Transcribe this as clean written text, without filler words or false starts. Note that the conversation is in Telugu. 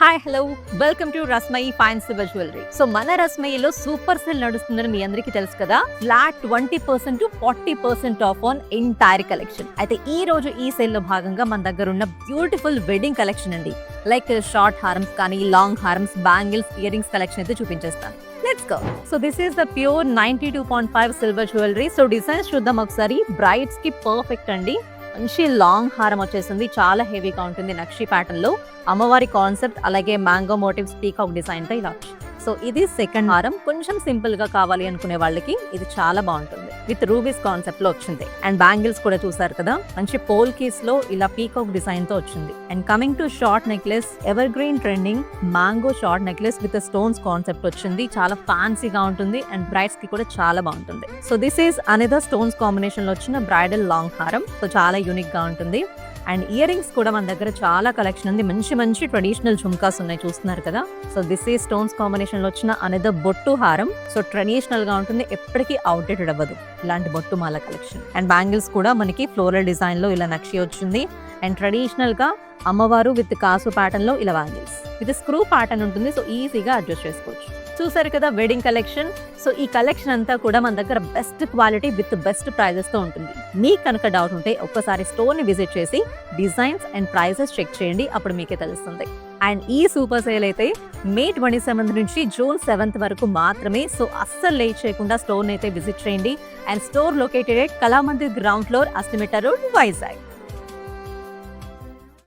Hi hello welcome to Rasmayi fine silver jewellery. So మన రస్మయిలో సూపర్ సేల్ నడుస్తుందని మీ అందరికీ తెలుసు కదా. Flat 20% to 40% off on entire collection. అయితే ఈ రోజు ఈ సేల్ లో భాగంగా మన దగ్గర ఉన్న బ్యూటిఫుల్ వెడ్డింగ్ కలెక్షన్ అండి. లైక్ షార్ట్ హారమ్స్ కానీ లాంగ్ హారమ్స్, బ్యాంగిల్స్, ఇయర్ రింగ్స్ కలెక్షన్ అయితే చూపించేస్తాను. Let's go. So this is the pure 92.5 silver jewellery. So designs చూద్దాం ఒకసారి. బ్రైడ్స్ కి పర్ఫెక్ట్ అండి. మంచి లాంగ్ హారం వచ్చేసింది, చాలా హెవీగా ఉంటుంది. నక్షి ప్యాటర్న్ లో అమ్మవారి కాన్సెప్ట్, అలాగే మ్యాంగో మోటివ్స్, పీకాక్ డిజైన్ తో ఇలా వచ్చింది. సో ఇది సెకండ్ హారం. కొంచెం సింపుల్ గా కావాలి అనుకునే వాళ్ళకి ఇది చాలా బాగుంటుంది. విత్ రూబీస్ కాన్సెప్ట్ లో వచ్చింది. అండ్ బ్యాంగిల్స్ కూడా చూసారు కదా, మంచి పోల్ కీస్ లో ఇలా పీకాక్ డిజైన్ తో వచ్చింది. And coming to short necklace, ever green trending mango short necklace with stones concept వచ్చింది. చాలా ఫ్యాన్సీగా ఉంటుంది అండ్ బ్రైడ్స్ కి కూడా చాలా బాగుంటుంది. So this is another stones combination లో వచ్చిన బ్రైడల్ లాంగ్ హారం. సో చాలా యూనిక్ గా ఉంటుంది. అండ్ ఇయర్ రింగ్స్ కూడా మన దగ్గర చాలా కలెక్షన్ ఉంది. మంచి మంచి ట్రెడిషనల్ ఝుమ్కాస్ ఉన్నాయి, చూస్తున్నారు కదా. సో దిస్ ఈ స్టోన్స్ కాంబినేషన్ లో వచ్చిన అనదర్ బొట్టు హారం. సో ట్రెడిషనల్ గా ఉంటుంది, ఎప్పటికీ అవుట్డేటెడ్ అవ్వదు ఇలాంటి బొట్టు మాల కలెక్షన్. అండ్ బ్యాంగిల్స్ కూడా మనకి ఫ్లోరల్ డిజైన్ లో ఇలా నక్షి వచ్చింది. అండ్ ట్రెడిషనల్ గా అమ్మవారు విత్ కాసు ప్యాటర్న్ లో ఇలా బ్యాంగిల్స్ విత్ స్క్రూ ప్యాటర్న్ ఉంటుంది. సో ఈజీగా అడ్జస్ట్ చేసుకోవచ్చు. చూసారు కదా వెడ్డింగ్ కలెక్షన్. సో ఈ కలెక్షన్ అంతా కూడా మన దగ్గర best quality with best prices తో ఉంటుంది. మీకు కనుక డౌట్ ఉంటే ఒక్కసారి స్టోర్ ని విజిట్ చేసి డిజైన్స్ అండ్ ప్రైజెస్ చెక్ చేయండి, అప్పుడు మీకే తెలుస్తుంది. అండ్ ఈ సూపర్ సేల్ అయితే మే 27 నుంచి జూన్ 7 వరకు మాత్రమే. సో అస్సలు లేట్ చేయకుండా స్టోర్ అయితే విజిట్ చేయండి. And store located Kalamandir ground floor, Asilmetta road, Vizag.